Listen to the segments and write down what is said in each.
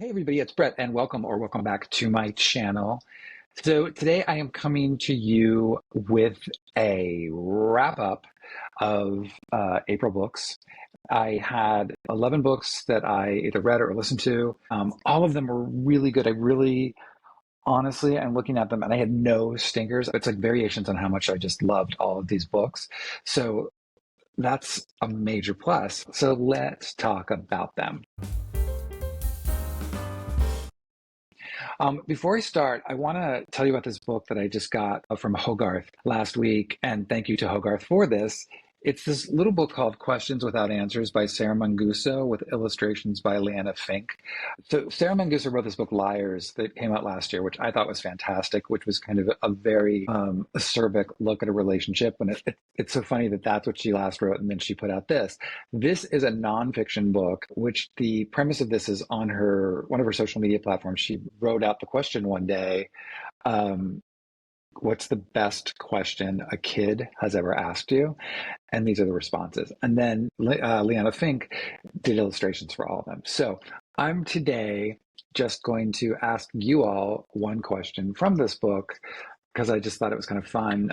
Hey everybody, it's Brett and welcome back to my channel. So today I am coming to you with a wrap up of April books. I had 11 books that I either read or listened to. All of them were really good. I really, honestly, I'm looking at them and I had no stinkers. It's like variations on how much I just loved all of these books. So that's a major plus. So let's talk about them. Before I start, I want to tell you about this book that I just got from Hogarth last week, and thank you to Hogarth for this. It's this little book called Questions Without Answers by Sarah Manguso with illustrations by Leanna Fink. So Sarah Manguso wrote this book, Liars, that came out last year, which I thought was fantastic, which was kind of a very acerbic look at a relationship. And it's so funny that that's what she last wrote, and then she put out this. This is a nonfiction book, which the premise of this is on one of her social media platforms. She wrote out the question one day. What's the best question a kid has ever asked you? And these are the responses. And then Leanna Fink did illustrations for all of them. So I'm today just going to ask you all one question from this book because I just thought it was kind of fun.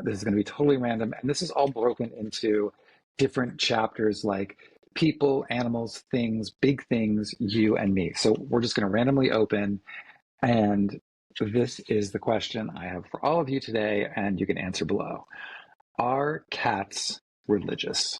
This is going to be totally random. And this is all broken into different chapters like people, animals, things, big things, you and me. So we're just going to randomly open, and this is the question I have for all of you today, and you can answer below. Are cats religious?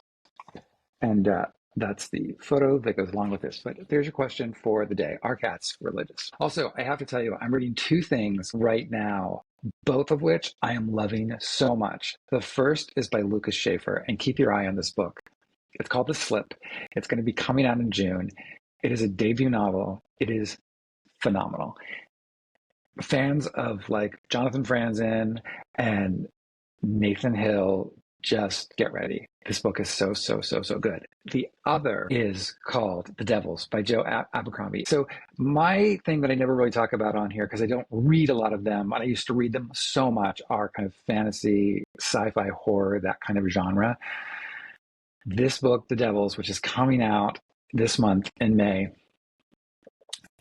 And that's the photo that goes along with this. But there's your question for the day. Are cats religious? Also, I have to tell you, I'm reading two things right now, both of which I am loving so much. The first is by Lucas Shaeffer, and keep your eye on this book. It's called The Slip. It's going to be coming out in June. It is a debut novel. It is phenomenal. Fans of like Jonathan Franzen and Nathan Hill, just get ready. This book is so good. The other is called The Devils by Joe Abercrombie. So my thing that I never really talk about on here, because I don't read a lot of them, and I used to read them so much, are kind of fantasy, sci-fi, horror, that kind of genre. This book, The Devils, which is coming out this month in May,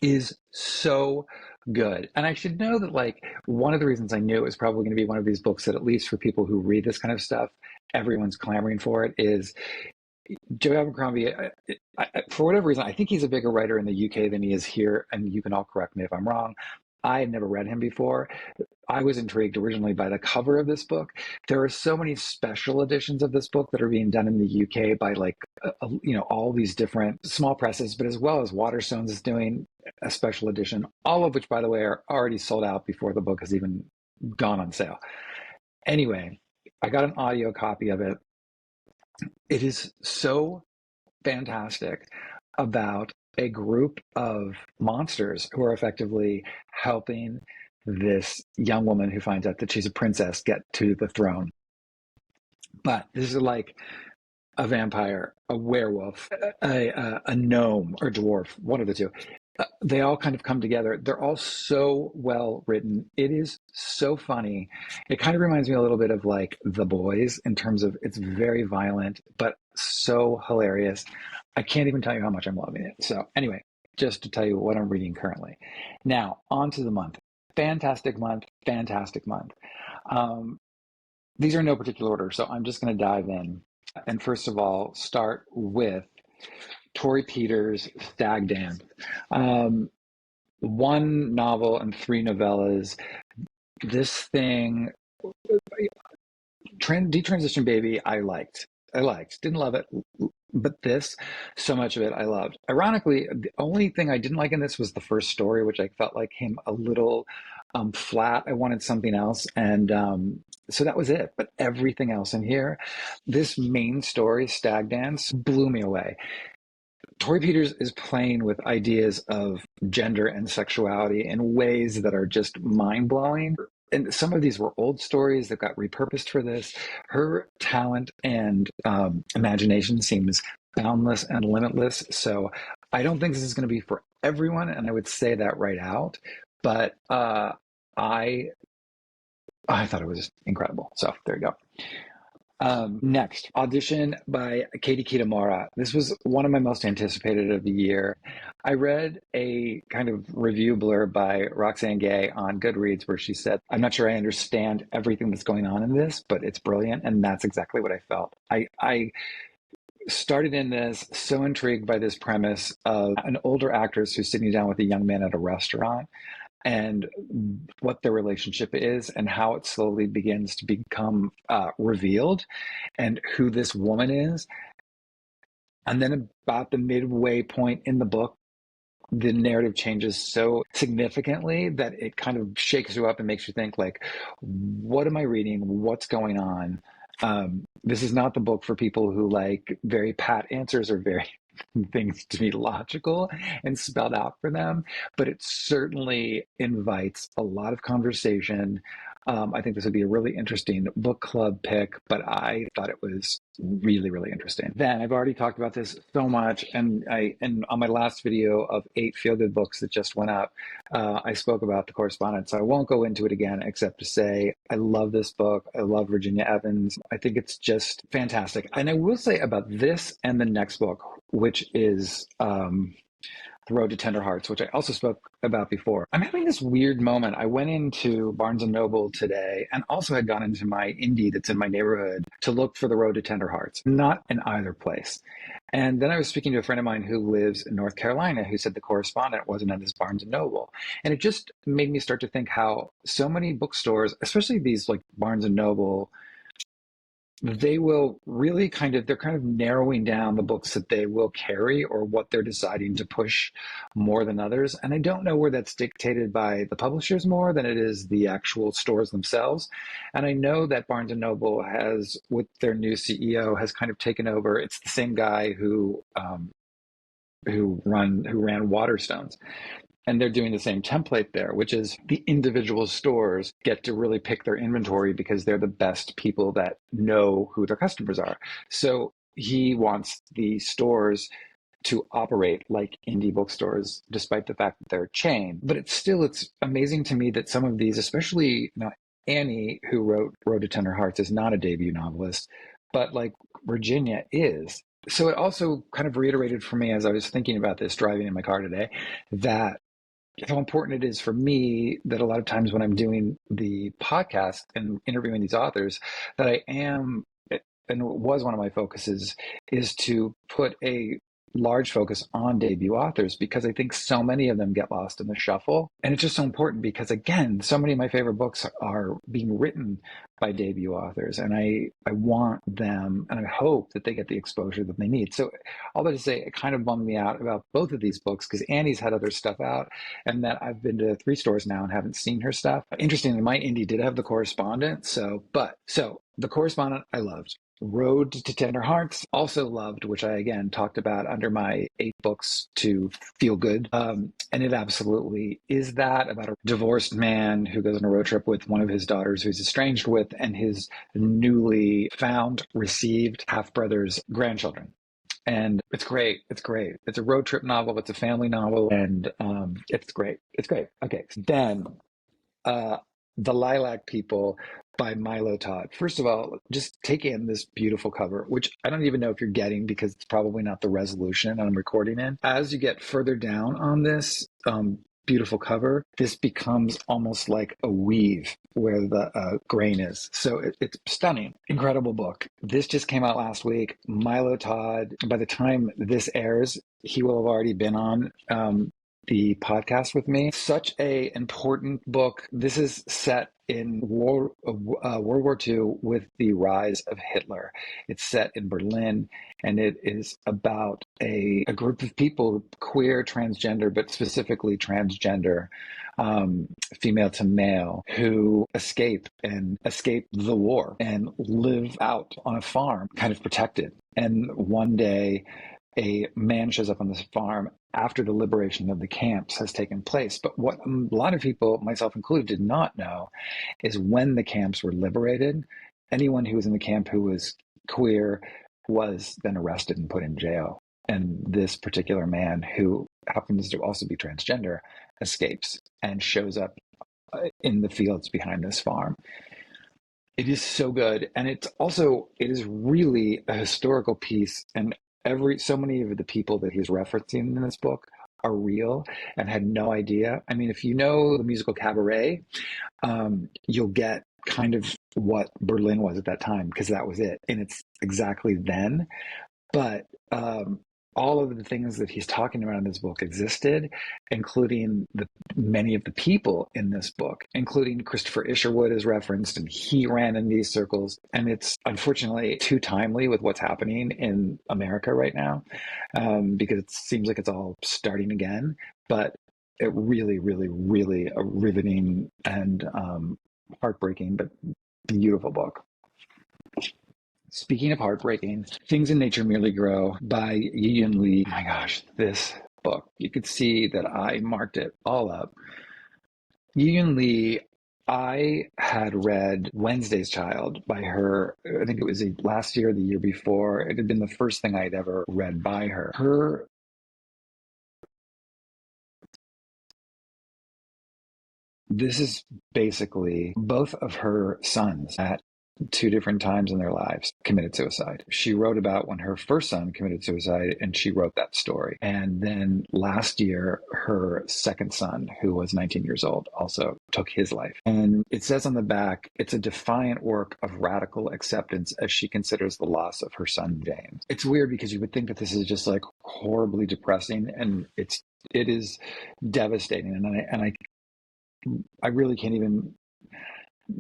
is so good. And I should know that, like, one of the reasons I knew it was probably going to be one of these books that, at least for people who read this kind of stuff, everyone's clamoring for it, is Joe Abercrombie. For whatever reason, I think he's a bigger writer in the UK than he is here, and you can all correct me if I'm wrong. I had never read him before. I was intrigued originally by the cover of this book. There are so many special editions of this book that are being done in the UK by all these different small presses, but as well as Waterstones is doing a special edition, all of which, by the way, are already sold out before the book has even gone on sale. Anyway, I got an audio copy of it. It is so fantastic about a group of monsters who are effectively helping this young woman who finds out that she's a princess get to the throne. But this is like a vampire, a werewolf, a gnome or dwarf, one of the two. They all kind of come together. They're all so well written. It is so funny. It kind of reminds me a little bit of like The Boys in terms of it's very violent, but so hilarious. I can't even tell you how much I'm loving it. So anyway, just to tell you what I'm reading currently. Now, on to the month. Fantastic month, fantastic month. These are in no particular order, so I'm just going to dive in. And first of all, start with Torey Peters' Stag Dance. One novel and 3 novellas. This thing, Detransition Baby, I liked. Didn't love it, but this, so much of it I loved. Ironically, the only thing I didn't like in this was the first story, which I felt like came a little flat. I wanted something else, and so that was it. But everything else in here, this main story, Stag Dance, blew me away. Torey Peters is playing with ideas of gender and sexuality in ways that are just mind-blowing. And some of these were old stories that got repurposed for this. Her talent and imagination seems boundless and limitless. So I don't think this is going to be for everyone, and I would say that right out. But I thought it was incredible. So there you go. Next, Audition by Katie Kitamura. This was one of my most anticipated of the year. I read a kind of review blurb by Roxane Gay on Goodreads where she said, I'm not sure I understand everything that's going on in this, but it's brilliant. And that's exactly what I felt. I started in this so intrigued by this premise of an older actress who's sitting down with a young man at a restaurant and what their relationship is and how it slowly begins to become revealed and who this woman is. And then about the midway point in the book, the narrative changes so significantly that it kind of shakes you up and makes you think like, what am I reading? What's going on? This is not the book for people who like very pat answers or very things to be logical and spelled out for them, but it certainly invites a lot of conversation. I think this would be a really interesting book club pick, but I thought it was really, really interesting. Then I've already talked about this so much, and on my last video of 8 feel-good books that just went up, I spoke about The Correspondent, so I won't go into it again except to say I love this book. I love Virginia Evans. I think it's just fantastic. And I will say about this and the next book, which is The Road to Tender Hearts, which I also spoke about before. I'm having this weird moment. I went into Barnes & Noble today and also had gone into my indie that's in my neighborhood to look for The Road to Tender Hearts, not in either place. And then I was speaking to a friend of mine who lives in North Carolina who said The Correspondent wasn't at this Barnes & Noble. And it just made me start to think how so many bookstores, especially these like Barnes & Noble, they will really they're kind of narrowing down the books that they will carry or what they're deciding to push more than others. And I don't know where that's dictated by the publishers more than it is the actual stores themselves. And I know that Barnes & Noble has, with their new CEO, has kind of taken over. It's the same guy who ran Waterstones. And they're doing the same template there, which is the individual stores get to really pick their inventory because they're the best people that know who their customers are. So he wants the stores to operate like indie bookstores, despite the fact that they're a chain. But it's amazing to me that some of these, especially Annie, who wrote Road to Tender Hearts, is not a debut novelist, but like Virginia is. So it also kind of reiterated for me as I was thinking about this driving in my car today, that how important it is for me that a lot of times when I'm doing the podcast and interviewing these authors, that I am, and it was one of my focuses, is to put a large focus on debut authors because I think so many of them get lost in the shuffle. And it's just so important because, again, so many of my favorite books are being written by debut authors. And I want them, and I hope that they get the exposure that they need. So all that to say, it kind of bummed me out about both of these books because Annie's had other stuff out and that I've been to 3 stores now and haven't seen her stuff. Interestingly, my indie did have The Correspondent. So The Correspondent I loved. Road to Tender Hearts, also loved, which I again talked about under my 8 books to feel good. And it absolutely is that, about a divorced man who goes on a road trip with one of his daughters who he's estranged with and his newly received half-brother's grandchildren. And it's great. It's great. It's a road trip novel. It's a family novel. And it's great. It's great. Okay. So then The Lilac People by Milo Todd. First of all, just take in this beautiful cover, which I don't even know if you're getting because it's probably not the resolution I'm recording in. As you get further down on this beautiful cover, this becomes almost like a weave where the grain is. So it's stunning. Incredible book. This just came out last week. Milo Todd, by the time this airs, he will have already been on the podcast with me. Such a important book. This is set in World War II with the rise of Hitler. It's set in Berlin, and it is about a group of people, queer, transgender, but specifically transgender, female to male, who escape the war and live out on a farm, kind of protected. And one day, a man shows up on this farm after the liberation of the camps has taken place. But what a lot of people, myself included, did not know is when the camps were liberated, anyone who was in the camp who was queer was then arrested and put in jail. And this particular man, who happens to also be transgender, escapes and shows up in the fields behind this farm. It is so good. And it is really a historical piece. And so many of the people that he's referencing in this book are real and had no idea. I mean, if you know the musical Cabaret, you'll get kind of what Berlin was at that time because that was it. And it's exactly then. But all of the things that he's talking about in this book existed, including many of the people in this book, including Christopher Isherwood is referenced, and he ran in these circles. And it's unfortunately too timely with what's happening in America right now, because it seems like it's all starting again. But it really, really, really a riveting and heartbreaking, but beautiful book. Speaking of heartbreaking, Things in Nature Merely Grow by Yiyun Li. Oh my gosh, this book. You could see that I marked it all up. Yiyun Li, I had read Wednesday's Child by her. I think it was last year, the year before. It had been the first thing I'd ever read by her. This is basically both of her sons at two different times in their lives committed suicide. She wrote about when her first son committed suicide, and she wrote that story. And then last year, her second son, who was 19 years old, also took his life. And it says on the back, it's a defiant work of radical acceptance as she considers the loss of her son, James. It's weird because you would think that this is just like horribly depressing, and it is devastating. And I really can't even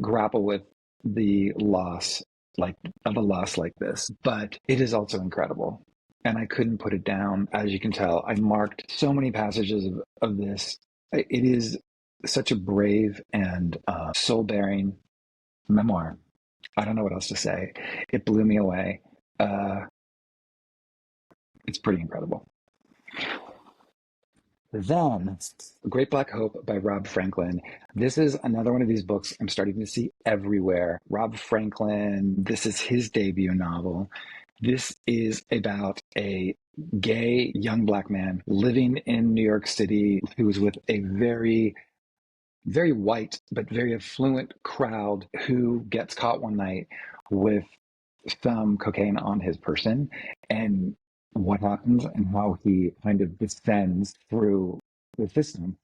grapple with the loss of a loss like this, but it is also incredible. And I couldn't put it down. As you can tell, I marked so many passages of this. It is such a brave and soul-bearing memoir. I don't know what else to say. It blew me away. It's pretty incredible. Then, Great Black Hope by Rob Franklin. This is another one of these books I'm starting to see everywhere. Rob Franklin, this is his debut novel. This is about a gay young Black man living in New York City who is with a very, very white but very affluent crowd who gets caught one night with some cocaine on his person, and what happens and how he kind of descends through the system.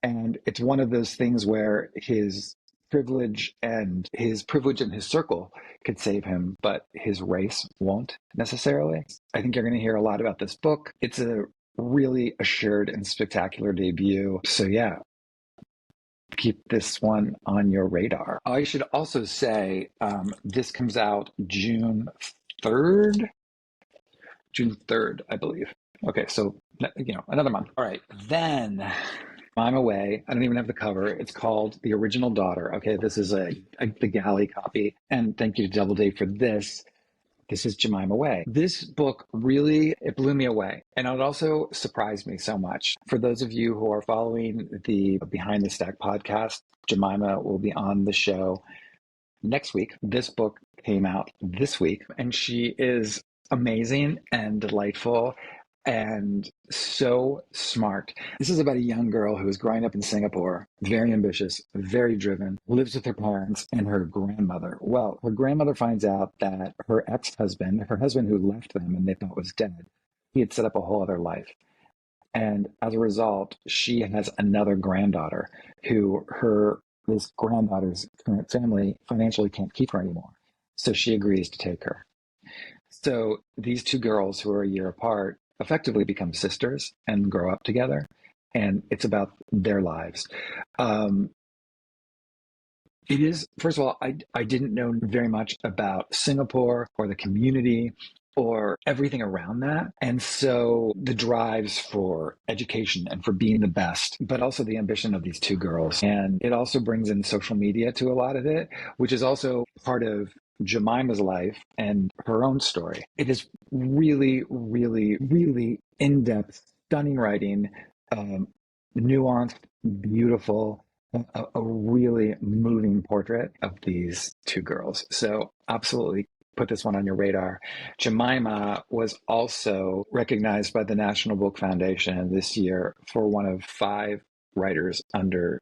And it's one of those things where his privilege and his circle could save him, but his race won't necessarily. I think you're going to hear a lot about this book. It's a really assured and spectacular debut. So yeah, keep this one on your radar. I should also say this comes out June 3rd, I believe. Okay, so, another month. All right, then I'm away. I don't even have the cover. It's called The Original Daughter. Okay, this is the galley copy. And thank you to Doubleday for this. This is Jemimah Way. This book really, it blew me away. And it also surprised me so much. For those of you who are following the Behind the Stack podcast, Jemimah will be on the show next week. This book came out this week, and she is amazing and delightful and so smart. This is about a young girl who is growing up in Singapore, very ambitious, very driven, lives with her parents and her grandmother. Well, her grandmother finds out that her ex-husband, her husband who left them and they thought was dead, he had set up a whole other life. And as a result, she has another granddaughter who this granddaughter's current family financially can't keep her anymore. So she agrees to take her. So these two girls who are a year apart effectively become sisters and grow up together. And it's about their lives. It is, first of all, I didn't know very much about Singapore or the community or everything around that. And so the drives for education and for being the best, but also the ambition of these two girls. And it also brings in social media to a lot of it, which is also part of Jemimah's life and her own story. It is really, really, really in-depth, stunning writing, nuanced, beautiful, a really moving portrait of these two girls. So absolutely put this one on your radar. Jemimah was also recognized by the National Book Foundation this year for one of 5 writers under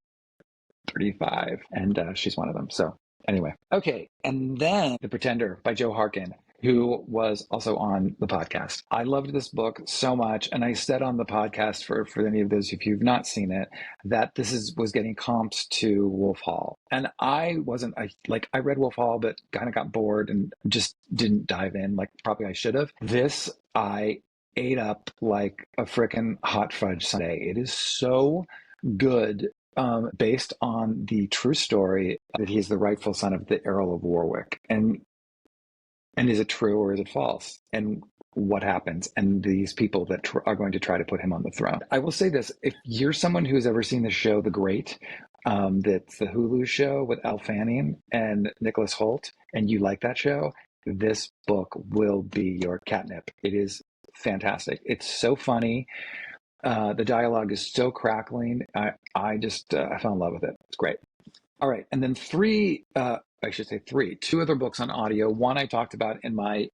35, and she's one of them. So Anyway, okay. And then The Pretender by Jo Harkin, who was also on the podcast. I loved this book so much. And I said on the podcast, for any of those, if you've not seen it, that was getting comped to Wolf Hall. And I read Wolf Hall, but kind of got bored and just didn't dive in like probably I should have. This, I ate up like a freaking hot fudge sundae. It is so good. Based on the true story that he's the rightful son of the Earl of Warwick. And is it true or is it false? And what happens? And these people that are going to try to put him on the throne. I will say this, if you're someone who's ever seen the show The Great, that's the Hulu show with Elle Fanning and Nicholas Hoult, and you like that show, this book will be your catnip. It is fantastic. It's so funny. The dialogue is so crackling. I fell in love with it. It's great. All right. And then two other books on audio. One I talked about in my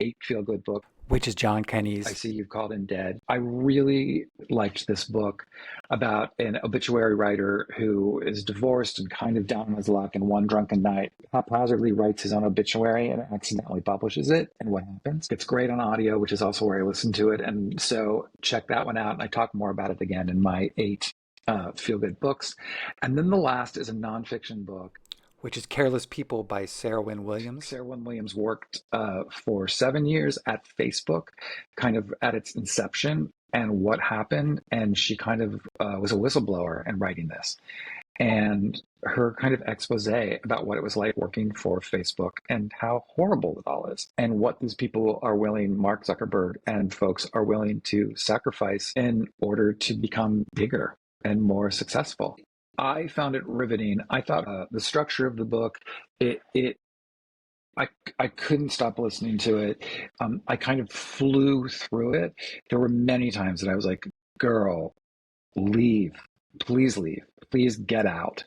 8 feel-good book, which is John Kenney's I See You've Called In Dead. I really liked this book about an obituary writer who is divorced and kind of down on his luck, and one drunken night haphazardly writes his own obituary and accidentally publishes it, and what happens. It's great on audio, which is also where I listen to it. And so check that one out. And I talk more about it again in my 8 feel-good books. And then the last is a nonfiction book, which is Careless People by Sarah Wynn-Williams. Sarah Wynn-Williams worked for 7 years at Facebook, kind of at its inception, and what happened. And she kind of was a whistleblower in writing this. And her kind of expose about what it was like working for Facebook and how horrible it all is, and what these people are willing, Mark Zuckerberg and folks are willing to sacrifice in order to become bigger and more successful. I found it riveting. I thought the structure of the book, I couldn't stop listening to it. I kind of flew through it. There were many times that I was like, girl, leave, please get out.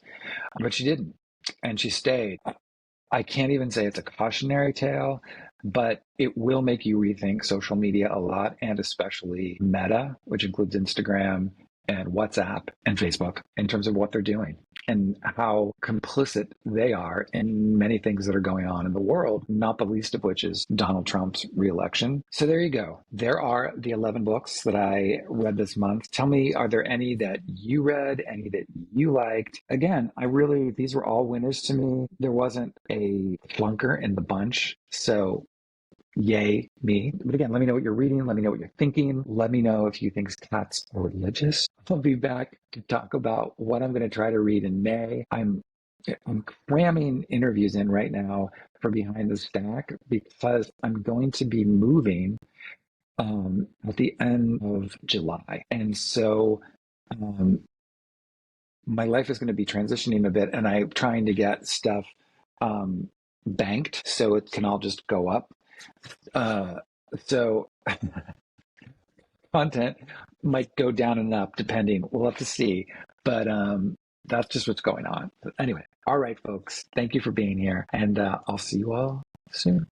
But she didn't, and she stayed. I can't even say it's a cautionary tale, but it will make you rethink social media a lot, and especially Meta, which includes Instagram and WhatsApp and Facebook, in terms of what they're doing and how complicit they are in many things that are going on in the world, not the least of which is Donald Trump's reelection. So there you go. There are the 11 books that I read this month. Tell me, are there any that you read, any that you liked? Again, these were all winners to me. There wasn't a flunker in the bunch. So yay me. But again, let me know what you're reading. Let me know what you're thinking. Let me know if you think cats are religious. I'll be back to talk about what I'm going to try to read in May. I'm cramming interviews in right now for Behind the Stack because I'm going to be moving at the end of July. And so my life is going to be transitioning a bit, and I'm trying to get stuff banked so it can all just go up. So content might go down and up depending. We'll have to see. But that's just what's going on. But anyway, all right, folks. Thank you for being here. And I'll see you all soon.